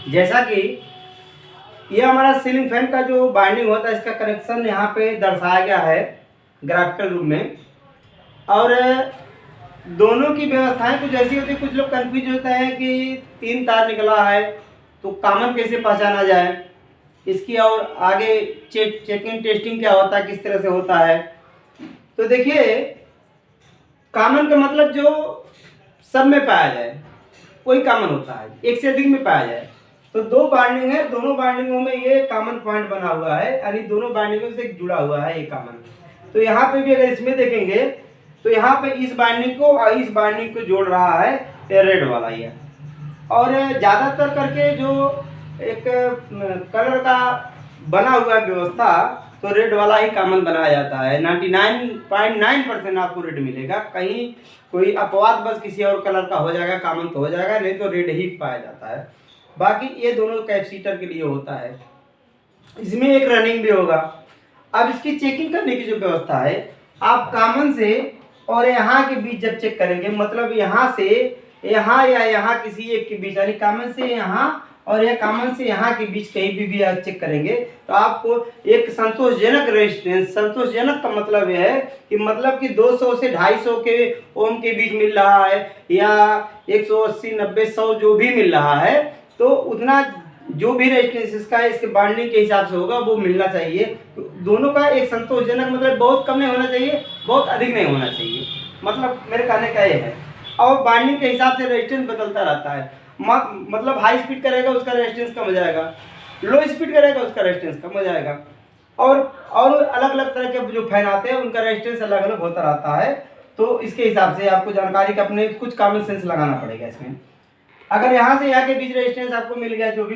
जैसा कि ये हमारा सीलिंग फैन का जो बाइंडिंग होता है इसका कनेक्शन यहाँ पे दर्शाया गया है ग्राफिकल रूप में। और दोनों की व्यवस्थाएं कुछ ऐसी होती है, कुछ लोग कंफ्यूज होते हैं कि 3 तार निकला है तो कॉमन कैसे पहचाना जाए इसकी, और आगे चेकिंग टेस्टिंग क्या होता है, किस तरह से होता है। तो देखिए, कॉमन का मतलब जो सब में पाया जाए कोई कॉमन होता है, एक से अधिक में पाया जाए। तो 2 बाइंडिंग है, दोनों बाइंडिंगों में ये कॉमन पॉइंट बना हुआ है, यानी दोनों बाइंडिंगों से जुड़ा हुआ है ये कॉमन। तो यहाँ पे भी अगर इसमें देखेंगे तो यहाँ पे इस बाइंडिंग को और इस बाइंडिंग को जोड़ रहा है ये रेड वाला ही है। और ज़्यादातर करके जो एक कलर का बना हुआ है व्यवस्था, तो रेड वाला ही कॉमन बनाया जाता है। 99.9% आपको रेड मिलेगा। कहीं कोई अपवाद बस किसी और कलर का हो जाएगा कॉमन तो हो जाएगा, नहीं तो रेड ही पाया जाता है। बाकी ये दोनों कैपेसिटर के लिए होता है। इसमें एक रनिंग भी होगा। अब इसकी चेकिंग करने की जो व्यवस्था है, आप कॉमन से और यहाँ के बीच जब चेक करेंगे, मतलब यहाँ से यहाँ या यहाँ किसी एक के बीच, यानी कॉमन से यहाँ और यह कॉमन से यहाँ के बीच कहीं भी आप चेक करेंगे तो आपको एक संतोषजनक रेजिस्टेंस, संतोषजनक का मतलब यह है कि मतलब कि 200 से 250 के ओम के बीच मिल रहा है या 180, 90, 100 जो भी मिल रहा है, तो उतना जो भी रेजिस्टेंस इसका है इसके बाइंडिंग के हिसाब से होगा वो मिलना चाहिए। तो दोनों का एक संतोषजनक मतलब बहुत कम नहीं होना चाहिए, बहुत अधिक नहीं होना चाहिए, मतलब मेरे कहने का ये है। और बाइंडिंग के हिसाब से रेजिस्टेंस बदलता रहता है। मतलब हाई स्पीड करेगा उसका रेजिस्टेंस कम हो जाएगा, लो स्पीड करेगा उसका रेजिस्टेंस कम हो जाएगा। और अलग अलग तरह के जो फैन आते हैं उनका रेजिस्टेंस अलग अलग होता रहता है। तो इसके हिसाब से आपको जानकारी का अपने कुछ कॉमन सेंस लगाना पड़ेगा इसमें। अगर यहाँ से यहाँ के बीच रेजिस्टेंस आपको मिल गया, जो भी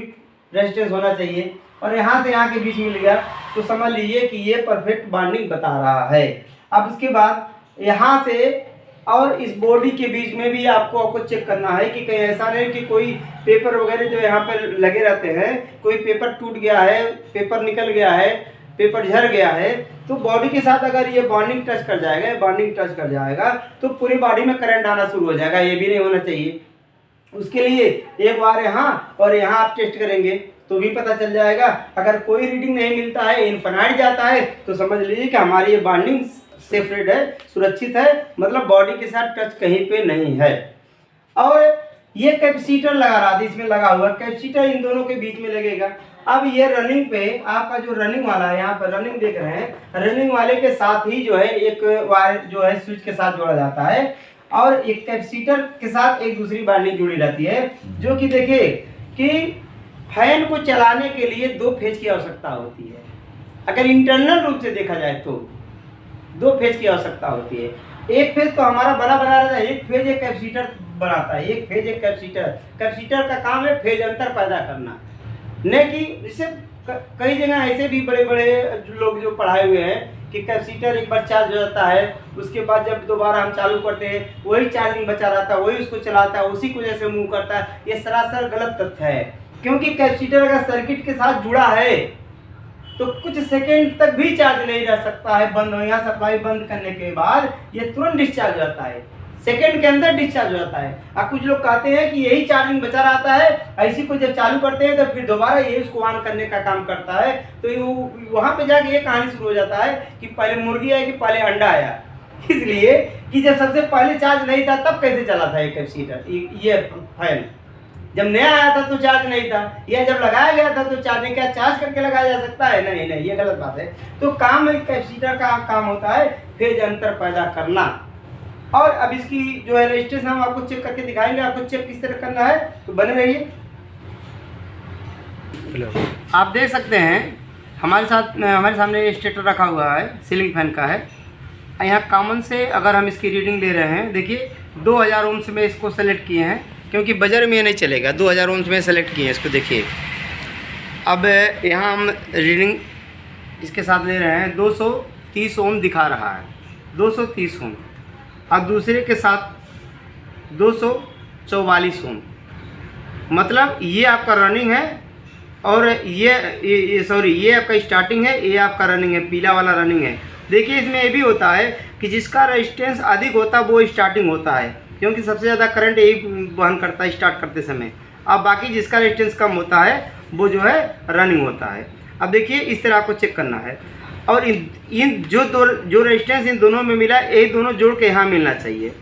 रेजिस्टेंस होना चाहिए, और यहाँ से यहाँ के बीच मिल गया, तो समझ लीजिए कि ये परफेक्ट बाइंडिंग बता रहा है। अब इसके बाद यहाँ से और इस बॉडी के बीच में भी आपको चेक करना है कि कहीं ऐसा नहीं कि कोई पेपर वगैरह जो यहाँ पर लगे रहते हैं, कोई पेपर टूट गया है, पेपर निकल गया है, पेपर झड़ गया है, तो बॉडी के साथ अगर ये बॉन्डिंग टच कर जाएगा, बॉन्डिंग टच कर जाएगा तो पूरी बॉडी में करंट आना शुरू हो जाएगा। ये भी नहीं होना चाहिए। उसके लिए एक बार यहाँ और यहाँ आप टेस्ट करेंगे तो भी पता चल जाएगा। अगर कोई रीडिंग नहीं मिलता है, इनफाइनाइट जाता है, तो समझ लीजिए कि हमारी ये बॉन्डिंग सेपरेट है, सुरक्षित है, मतलब बॉडी के साथ टच कहीं पे नहीं है। और ये कैपेसिटर लगा रहा था, इसमें लगा हुआ कैपेसिटर इन दोनों के बीच में लगेगा। अब ये रनिंग पे आपका जो रनिंग वाला है, यहाँ पर रनिंग देख रहे हैं, रनिंग वाले के साथ ही जो है एक वायर जो है स्विच के साथ जोड़ा जाता है, और एक कैपेसिटर के साथ एक दूसरी बाइंडिंग जुड़ी रहती है, जो कि देखिए कि फैन को चलाने के लिए 2 फेज की आवश्यकता होती है। अगर इंटरनल रूप से देखा जाए तो 2 फेज की आवश्यकता होती है। एक फेज तो हमारा बना रहता है, एक फेज एक कैपेसिटर बनाता है, एक फेज एक कैपेसिटर। कैपेसिटर का काम है फेज अंतर पैदा करना, नहीं कि जैसे कई जगह ऐसे भी बड़े बड़े लोग जो पढ़ाए हुए हैं कि कैपेसिटर एक बार चार्ज हो जाता है, उसके बाद जब दोबारा हम चालू करते हैं वही चार्जिंग बचा रहता है, वही उसको चलाता है, उसी को जैसे मूव करता है। ये सरासर गलत तथ्य है, क्योंकि कैपेसिटर अगर सर्किट के साथ जुड़ा है तो कुछ सेकेंड तक भी चार्ज नहीं रह सकता है। बंद हो, यहाँ सप्लाई बंद करने के बाद ये तुरंत डिस्चार्ज हो जाता है, सेकेंड के अंदर डिस्चार्ज हो जाता है। अब कुछ लोग कहते हैं कि यही चार्जिंग बचा रहता है, ऐसी को जब चालू करते हैं तो फिर दोबारा ये उसको ऑन करने का काम करता है। तो वहाँ पे जाके ये कहानी शुरू हो जाता है कि पहले मुर्गी आई कि पहले अंडा आया। इसलिए कि जब सबसे पहले चार्ज नहीं था तब कैसे चला था ये कैपेसिटर, ये फैन जब नया आया था तो चार्ज नहीं था, या जब लगाया गया था तो चार्जिंग क्या चार्ज करके लगाया जा सकता है? नहीं नहीं, ये गलत बात है। तो काम कैपेसिटर का काम होता है फेज अंतर पैदा करना। और अब इसकी जो है रेजिस्टेंस हम आपको चेक करके दिखाएंगे, आपको चेक किस तरह करना है, तो बने रहिए। आप देख सकते हैं हमारे सामने स्टेटर रखा हुआ है, सीलिंग फैन का है। यहाँ कॉमन से अगर हम इसकी रीडिंग ले रहे हैं, देखिए 2000 ओम्स में इसको सेलेक्ट किए हैं, क्योंकि बजर में नहीं चलेगा। 2000 ओम्स में सेलेक्ट किए हैं इसको, देखिए। अब यहाँ हम रीडिंग इसके साथ ले रहे हैं, 230 ओम दिखा रहा है, 230 ओम। अब दूसरे के साथ 244 ओम, मतलब ये आपका रनिंग है और ये आपका स्टार्टिंग है, ये आपका रनिंग है, पीला वाला रनिंग है। देखिए इसमें ये भी होता है कि जिसका रेजिस्टेंस अधिक होता है वो स्टार्टिंग होता है, क्योंकि सबसे ज़्यादा करंट यही वहन करता है स्टार्ट करते समय। और बाकी जिसका रेजिस्टेंस कम होता है वो जो है रनिंग होता है। अब देखिए इस तरह आपको चेक करना है, और इन जो रेजिस्टेंस इन दोनों में मिला है, ये दोनों जोड़ के यहाँ मिलना चाहिए।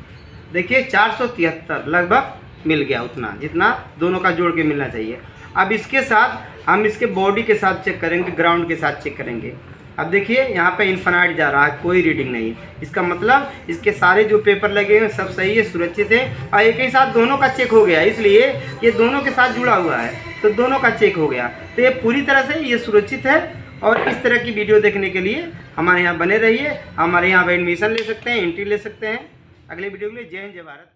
देखिए 473 लगभग मिल गया, उतना जितना दोनों का जोड़ के मिलना चाहिए। अब इसके साथ हम इसके बॉडी के साथ चेक करेंगे, ग्राउंड के साथ चेक करेंगे। अब देखिए यहाँ पे इन्फिनाइट जा रहा है, कोई रीडिंग नहीं है। इसका मतलब इसके सारे जो पेपर लगे हैं सब सही है, सुरक्षित है, और एक ही साथ दोनों का चेक हो गया, इसलिए ये दोनों के साथ जुड़ा हुआ है तो दोनों का चेक हो गया। तो ये पूरी तरह से ये सुरक्षित है। और इस तरह की वीडियो देखने के लिए हमारे यहाँ बने रहिए। हमारे यहाँ पे एडमिशन ले सकते हैं, एंट्री ले सकते हैं। अगले वीडियो के लिए जय हिंद, जय भारत।